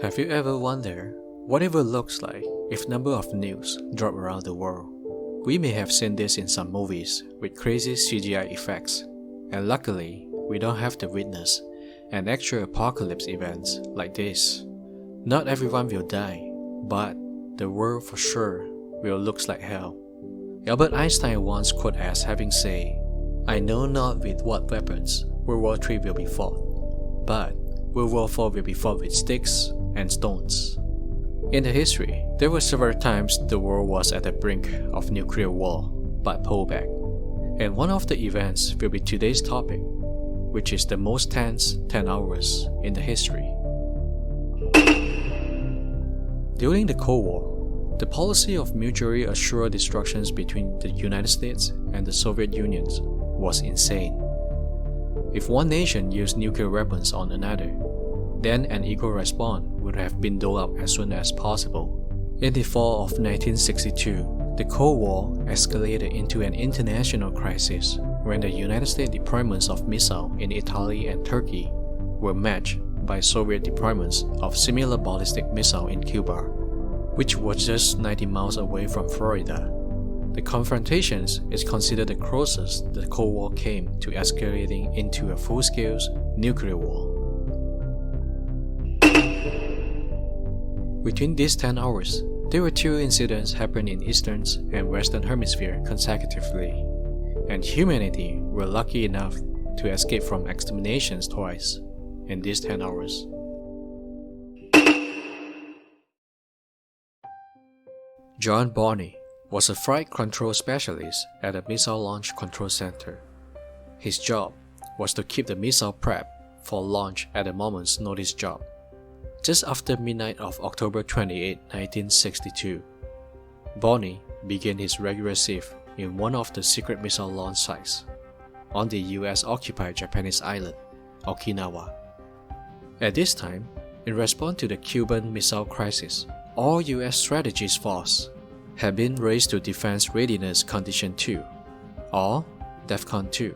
Have you ever wondered what it would look like if number of nukes drop around the world? We may have seen this in some movies with crazy CGI effects, and luckily we don't have to witness an actual apocalypse event like this. Not everyone will die, but the world for sure will look like hell. Albert Einstein once quoted as having said, "I know not with what weapons World War III will be fought, but World War IV will be fought with sticks and stones." In the history, there were several times the world was at the brink of nuclear war, but pulled back. And one of the events will be today's topic, which is the most tense 10 hours in the history. During the Cold War, the policy of mutually assured destructions between the United States and the Soviet Union was insane. If one nation used nuclear weapons on another, then an equal response would have been doled out as soon as possible. In the fall of 1962, the Cold War escalated into an international crisis when the United States deployments of missiles in Italy and Turkey were matched by Soviet deployments of similar ballistic missiles in Cuba, which was just 90 miles away from Florida. The confrontations is considered the closest the Cold War came to escalating into a full-scale nuclear war. Between these 10 hours, there were two incidents happened in Eastern and Western Hemisphere consecutively, and humanity were lucky enough to escape from exterminations twice in these 10 hours. John Bonney was a flight control specialist at a missile launch control center. His job was to keep the missile prepped for launch at a moment's notice job. Just after midnight of October 28, 1962, Bonney began his regular shift in one of the secret missile launch sites on the US-occupied Japanese island, Okinawa. At this time, in response to the Cuban Missile Crisis, all US strategies forces had been raised to Defense Readiness Condition 2, or DEFCON 2,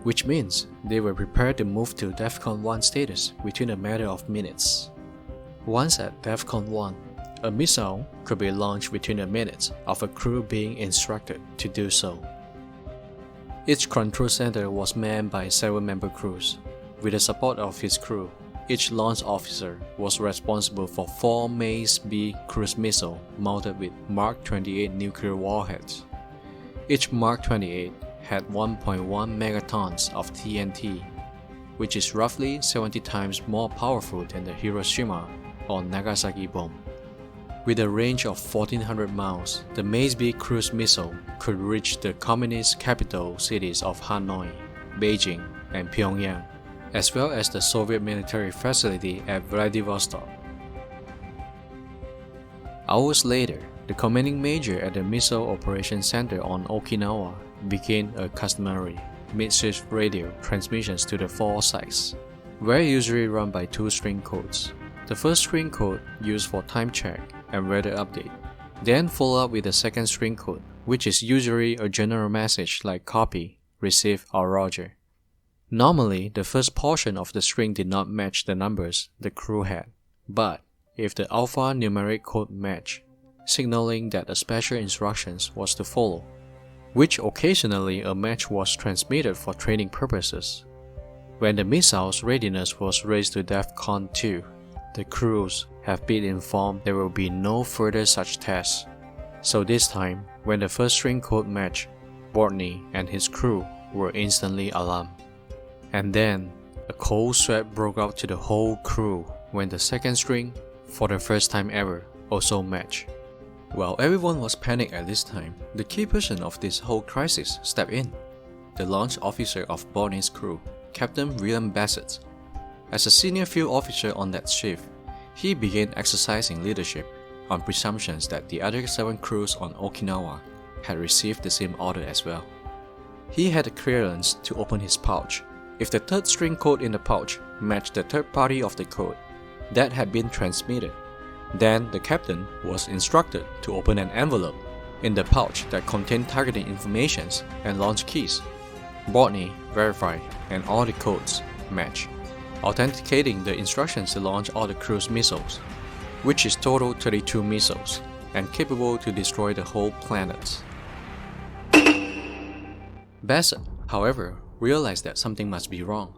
which means they were prepared to move to DEFCON 1 status within a matter of minutes. Once at DEFCON 1, a missile could be launched within a minute of a crew being instructed to do so. Each control center was manned by 7-member crews. With the support of his crew, each launch officer was responsible for 4 Maze B cruise missiles mounted with Mark 28 nuclear warheads. Each Mark 28 had 1.1 megatons of TNT, which is roughly 70 times more powerful than the Hiroshima or Nagasaki bomb. With a range of 1,400 miles, the Maze B cruise missile could reach the communist capital cities of Hanoi, Beijing, and Pyongyang, as well as the Soviet military facility at Vladivostok. Hours later, the commanding major at the Missile Operations Center on Okinawa began a customary mid-shift radio transmissions to the 4 sites, were usually run by 2 string codes. The first string code used for time check and weather update, then followed up with the second string code, which is usually a general message like copy, receive, or roger. Normally, the first portion of the string did not match the numbers the crew had, but if the alphanumeric code matched, signaling that a special instructions was to follow, which occasionally a match was transmitted for training purposes. When the missile's readiness was raised to DEFCON 2, the crews have been informed there will be no further such tests. So this time, when the first string code matched, Bonney and his crew were instantly alarmed. And then, a cold sweat broke out to the whole crew when the second string, for the first time ever, also matched. While everyone was panicked at this time, the key person of this whole crisis stepped in. The launch officer of Bonney's crew, Captain William Bassett. As a senior field officer on that shift, he began exercising leadership on presumptions that the other 7 crews on Okinawa had received the same order as well. He had a clearance to open his pouch if the third string code in the pouch matched the third party of the code that had been transmitted. Then the captain was instructed to open an envelope in the pouch that contained targeting informations and launch keys. Bonney verified and all the codes matched. authenticating the instructions to launch all the cruise missiles, which is total 32 missiles, and capable to destroy the whole planet. Bassett, however, realized that something must be wrong,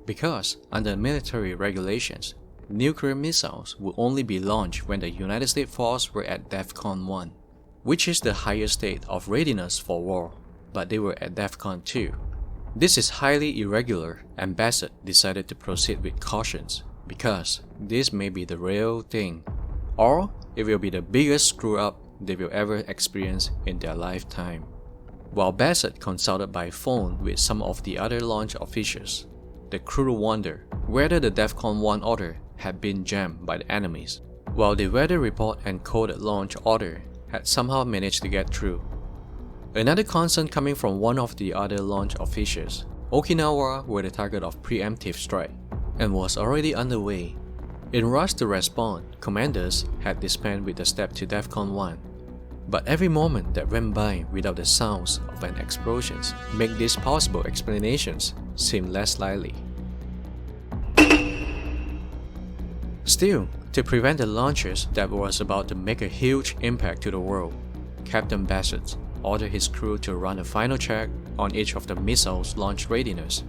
because under military regulations, nuclear missiles would only be launched when the United States forces were at DEFCON 1, which is the highest state of readiness for war, but they were at DEFCON 2. This is highly irregular, and Bassett decided to proceed with cautions, because this may be the real thing, or it will be the biggest screw-up they will ever experience in their lifetime. While Bassett consulted by phone with some of the other launch officials, the crew wondered whether the DEFCON 1 order had been jammed by the enemies, while the weather report and coded launch order had somehow managed to get through. Another concern coming from one of the other launch officials, Okinawa were the target of preemptive strike and was already underway. In rush to respond, commanders had disbanded with the step to DEFCON 1. But every moment that went by without the sounds of an explosion make these possible explanations seem less likely. Still, to prevent the launches that was about to make a huge impact to the world, Captain Bassett ordered his crew to run a final check on each of the missiles' launch readiness.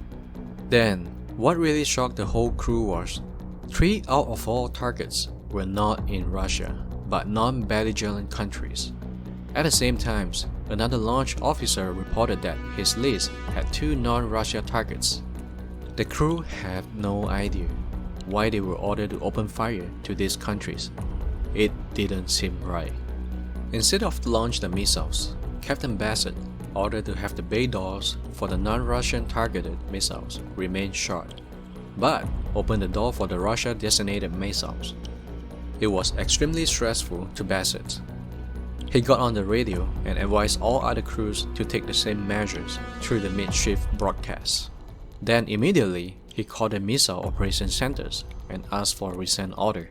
Then, what really shocked the whole crew was 3 out of 4 targets were not in Russia, but non-belligerent countries. At the same time, another launch officer reported that his list had 2 non-Russia targets. The crew had no idea why they were ordered to open fire to these countries. It didn't seem right. Instead of launch the missiles, Captain Bassett ordered to have the bay doors for the non-Russian targeted missiles remain shut, but open the door for the Russia-designated missiles. It was extremely stressful to Bassett. He got on the radio and advised all other crews to take the same measures through the mid-shift broadcast. Then immediately, he called the missile operation centers and asked for a resend order.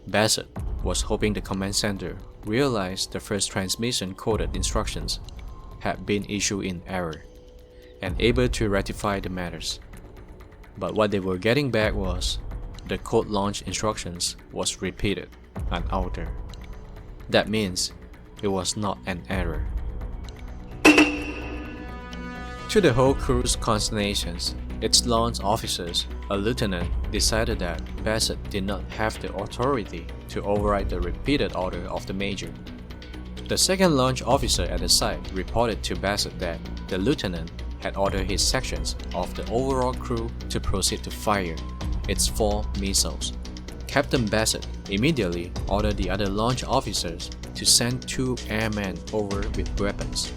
Bassett was hoping the command center realized the first transmission coded instructions had been issued in error and able to rectify the matters. But what they were getting back was the code launch instructions was repeated unaltered. That means it was not an error. To the whole crew's consternations, its launch officers, a lieutenant, decided that Bassett did not have the authority to override the repeated order of the major. The second launch officer at the site reported to Bassett that the lieutenant had ordered his sections of the overall crew to proceed to fire its 4 missiles. Captain Bassett immediately ordered the other launch officers to send 2 airmen over with weapons,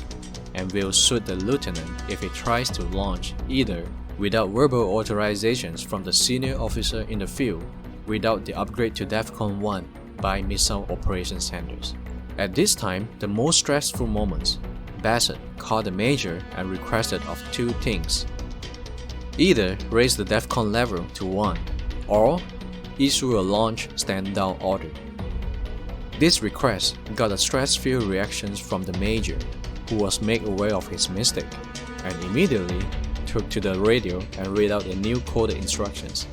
and will shoot the lieutenant if he tries to launch either without verbal authorizations from the senior officer in the field, without the upgrade to DEFCON 1 by missile operation centers. At this time, the most stressful moments, Bassett called the major and requested of 2 things. Either raise the DEFCON level to 1, or issue a launch stand-down order. This request got a stress-filled reaction from the major, who was made aware of his mistake, and immediately took to the radio and read out the new coded instructions.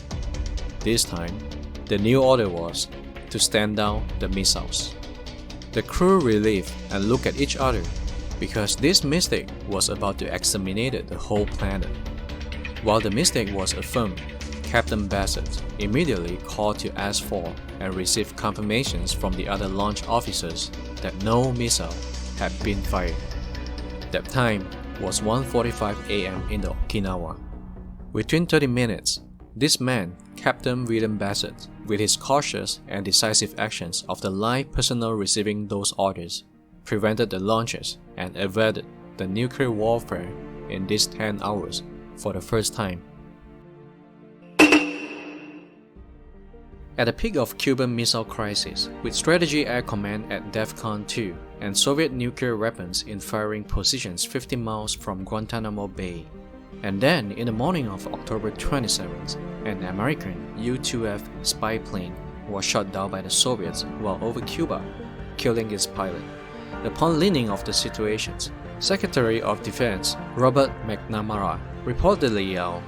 This time, the new order was to stand down the missiles. The crew relieved and looked at each other because this mistake was about to exterminate the whole planet. While the mistake was affirmed, Captain Bassett immediately called to ask for and received confirmations from the other launch officers that no missile had been fired. That time was 1:45 a.m. in the Okinawa. Within 30 minutes, this man, Captain William Bassett, with his cautious and decisive actions of the line personnel receiving those orders, prevented the launches and averted the nuclear warfare in these 10 hours for the first time. At the peak of Cuban Missile Crisis, with Strategy Air Command at DEFCON 2 and Soviet nuclear weapons in firing positions 50 miles from Guantanamo Bay, and then in the morning of October 27th, an American U-2F spy plane was shot down by the Soviets while over Cuba, killing its pilot. Upon learning of the situations, Secretary of Defense Robert McNamara reportedly yelled,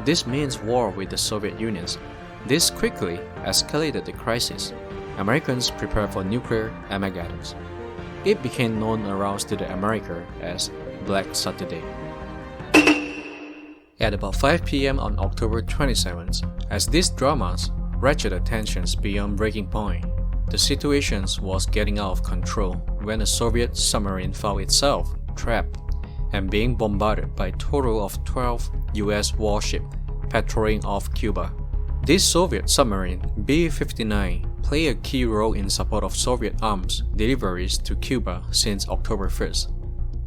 This means war with the Soviet Union. This quickly escalated the crisis. Americans prepared for nuclear Armageddon. It became known around to the America as Black Saturday. At about 5 p.m. on October 27th, as these dramas ratcheted tensions beyond breaking point, the situation was getting out of control when a Soviet submarine found itself trapped and being bombarded by a total of 12 US warships patrolling off Cuba. This Soviet submarine, B-59, played a key role in support of Soviet arms deliveries to Cuba since October 1st.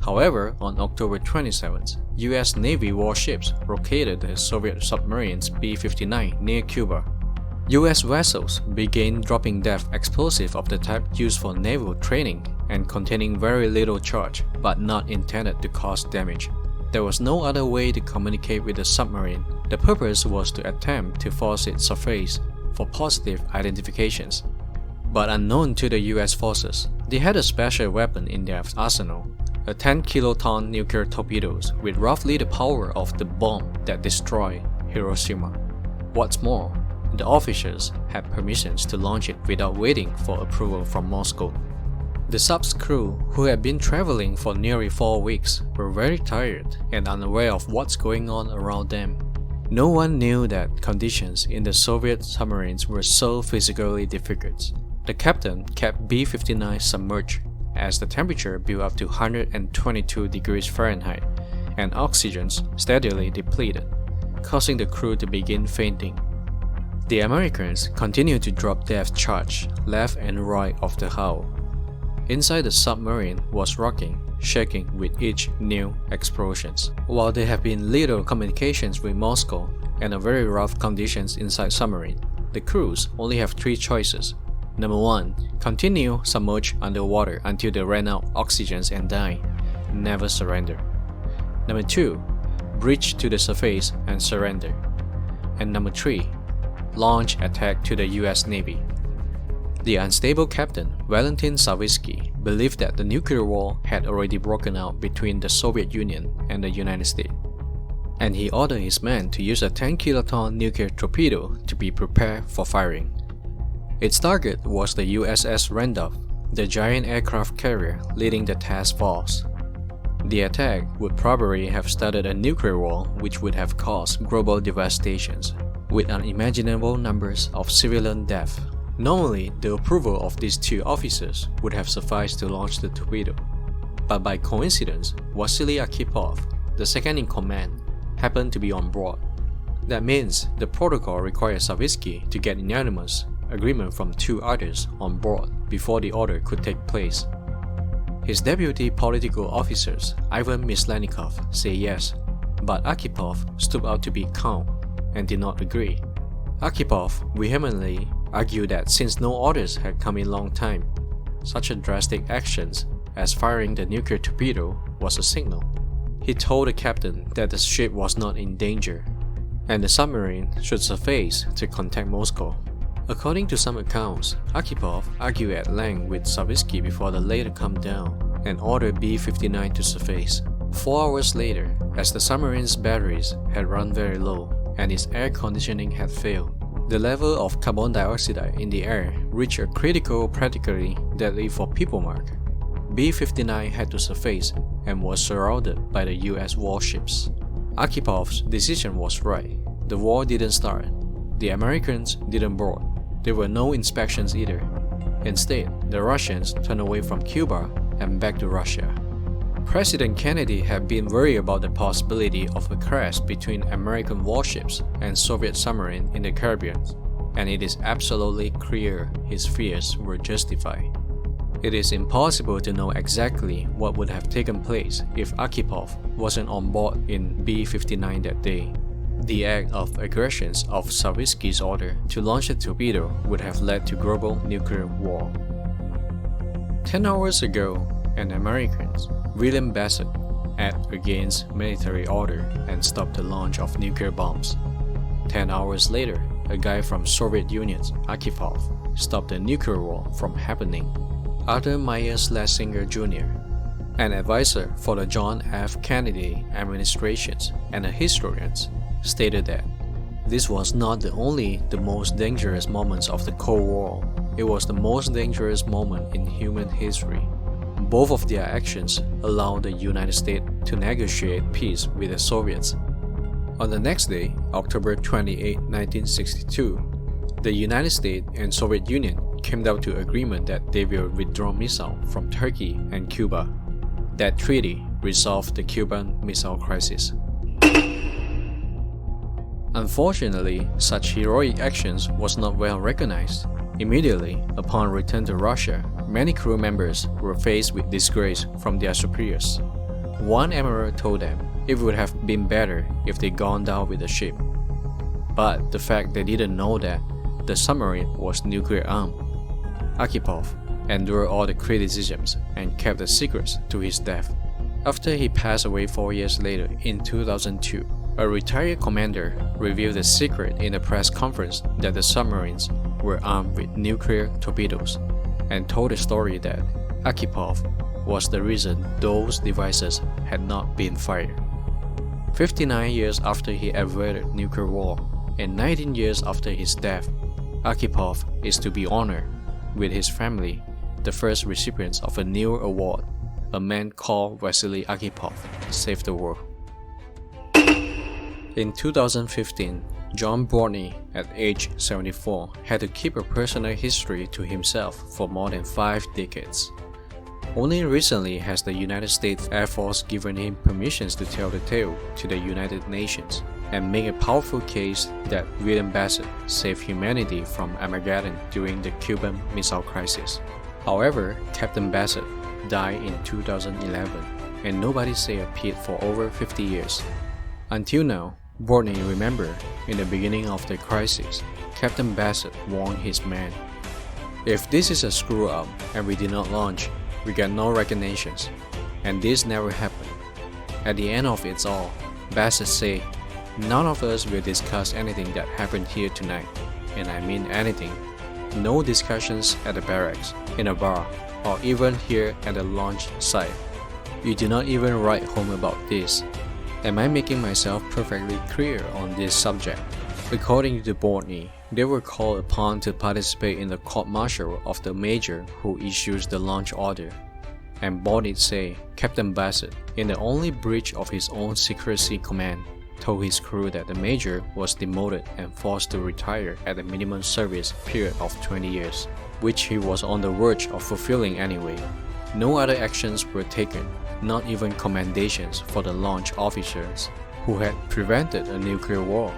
However, on October 27th, US Navy warships located the Soviet submarines B-59 near Cuba. US vessels began dropping depth explosives of the type used for naval training and containing very little charge but not intended to cause damage. There was no other way to communicate with the submarine. The purpose was to attempt to force its surface for positive identifications. But unknown to the US forces, they had a special weapon in their arsenal, a 10-kiloton nuclear torpedoes with roughly the power of the bomb that destroyed Hiroshima. What's more, the officers had permissions to launch it without waiting for approval from Moscow. The sub's crew, who had been traveling for nearly 4 weeks, were very tired and unaware of what's going on around them. No one knew that conditions in the Soviet submarines were so physically difficult. The captain kept B-59 submerged as the temperature built up to 122 degrees Fahrenheit and oxygen steadily depleted, causing the crew to begin fainting. The Americans continued to drop depth charge left and right of the hull. Inside the submarine was rocking, shaking with each new explosion. While there have been little communications with Moscow and very rough conditions inside submarine, the crews only have 3 choices. Number 1. Continue submerged underwater until they ran out oxygen and die. Never surrender. Number 2. Breach to the surface and surrender. And number 3. Launch attack to the US Navy. The unstable captain, Valentin Savitsky, believed that the nuclear war had already broken out between the Soviet Union and the United States, and he ordered his men to use a 10-kiloton nuclear torpedo to be prepared for firing. Its target was the USS Randolph, the giant aircraft carrier leading the task force. The attack would probably have started a nuclear war which would have caused global devastations, with unimaginable numbers of civilian deaths. Normally, the approval of these 2 officers would have sufficed to launch the torpedo. But by coincidence, Vasily Arkhipov, the second in command, happened to be on board. That means the protocol required Savitsky to get unanimous agreement from 2 others on board before the order could take place. His deputy political officers, Ivan Mislenikov, say yes, but Arkhipov stood out to be calm and did not agree. Arkhipov vehemently argued that since no orders had come in a long time, such a drastic action as firing the nuclear torpedo was a signal. He told the captain that the ship was not in danger, and the submarine should surface to contact Moscow. According to some accounts, Arkhipov argued at length with Savitsky before the latter calmed down and ordered B-59 to surface. 4 hours later, as the submarine's batteries had run very low and its air conditioning had failed, the level of carbon dioxide in the air reached a critical, practically deadly for people mark. B-59 had to surface and was surrounded by the US warships. Arkhipov's decision was right. The war didn't start. The Americans didn't board. There were no inspections either. Instead, the Russians turned away from Cuba and back to Russia. President Kennedy had been worried about the possibility of a crash between American warships and Soviet submarines in the Caribbean, and it is absolutely clear his fears were justified. It is impossible to know exactly what would have taken place if Arkhipov wasn't on board in B-59 that day. The act of aggression of Savitsky's order to launch a torpedo would have led to global nuclear war. 10 hours ago, an American, William Bassett, acted against military order and stopped the launch of nuclear bombs. 10 hours later, a guy from Soviet Union, Arkhipov, stopped the nuclear war from happening. Arthur Meyer Schlesinger Jr., an advisor for the John F. Kennedy administration and a historian, stated that this was not the most dangerous moments of the Cold War. It was the most dangerous moment in human history. Both of their actions allowed the United States to negotiate peace with the Soviets. On the next day, October 28, 1962, the United States and Soviet Union came down to agreement that they will withdraw missiles from Turkey and Cuba. That treaty resolved the Cuban Missile Crisis. Unfortunately, such heroic actions was not well recognized. Immediately upon return to Russia, many crew members were faced with disgrace from their superiors. One admiral told them it would have been better if they gone down with the ship. But the fact they didn't know that the submarine was nuclear armed. Arkhipov endured all the criticisms and kept the secrets to his death. After he passed away 4 years later in 2002, a retired commander revealed the secret in a press conference that the submarines were armed with nuclear torpedoes and told the story that Arkhipov was the reason those devices had not been fired. 59 years after he avoided nuclear war and 19 years after his death, Arkhipov is to be honored with his family, the first recipients of a new award. A man called Vasily Arkhipov saved the world. In 2015, John Bortney, at age 74, had to keep a personal history to himself for more than 5 decades. Only recently has the United States Air Force given him permissions to tell the tale to the United Nations and make a powerful case that William Bassett saved humanity from Armageddon during the Cuban Missile Crisis. However, Captain Bassett died in 2011, and nobody say a peep for over 50 years. Until now, Bortney remembered in the beginning of the crisis, Captain Bassett warned his men, "If this is a screw-up and we did not launch, we get no recognitions." And this never happened. At the end of it all, Bassett said, "None of us will discuss anything that happened here tonight, and I mean anything. No discussions at the barracks, in a bar, or even here at the launch site. You do not even write home about this." Am I making myself perfectly clear on this subject? According to Bortney, they were called upon to participate in the court-martial of the major who issues the launch order. And Bortney say Captain Bassett, in the only breach of his own secrecy command, told his crew that the major was demoted and forced to retire at a minimum service period of 20 years, which he was on the verge of fulfilling anyway. No other actions were taken, not even commendations for the launch officers who had prevented a nuclear war.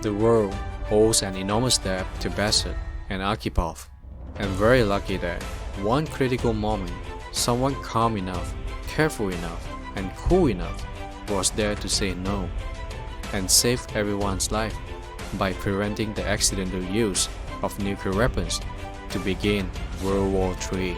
The world owes an enormous debt to Bassett and Arkhipov, and very lucky that one critical moment, someone calm enough, careful enough, and cool enough was there to say no, and save everyone's life by preventing the accidental use of nuclear weapons to begin World War III.